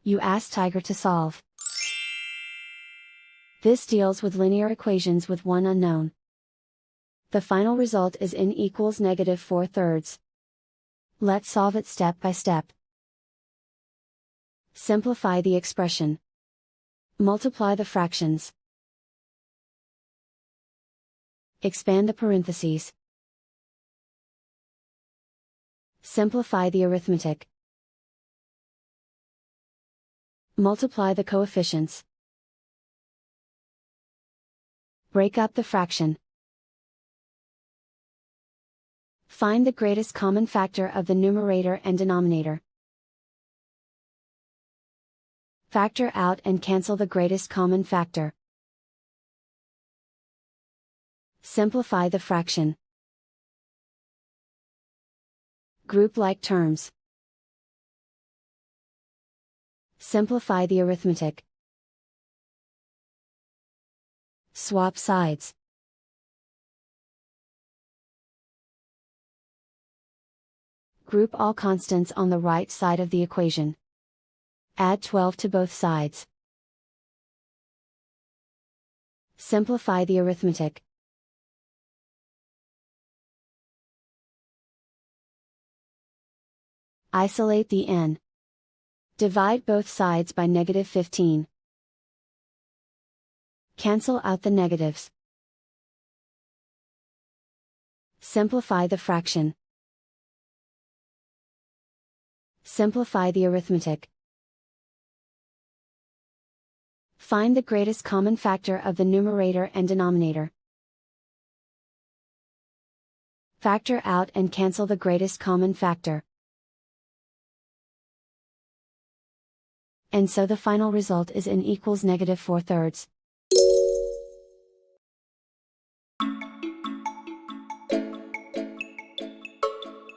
You ask Tiger to solve. This deals with linear equations with one unknown. The final result is n equals -4/3. Let's solve it step by step. Simplify the expression. Multiply the fractions. Expand the parentheses. Simplify the arithmetic. Multiply the coefficients. Break up the fraction. Find the greatest common factor of the numerator and denominator. Factor out and cancel the greatest common factor. Simplify the fraction. Group like terms. Simplify the arithmetic. Swap sides. Group all constants on the right side of the equation. Add 12 to both sides. Simplify the arithmetic. Isolate the n. Divide both sides by -15. Cancel out the negatives. Simplify the fraction. Simplify the arithmetic. Find the greatest common factor of the numerator and denominator. Factor out and cancel the greatest common factor. And so the final result is n equals -4/3.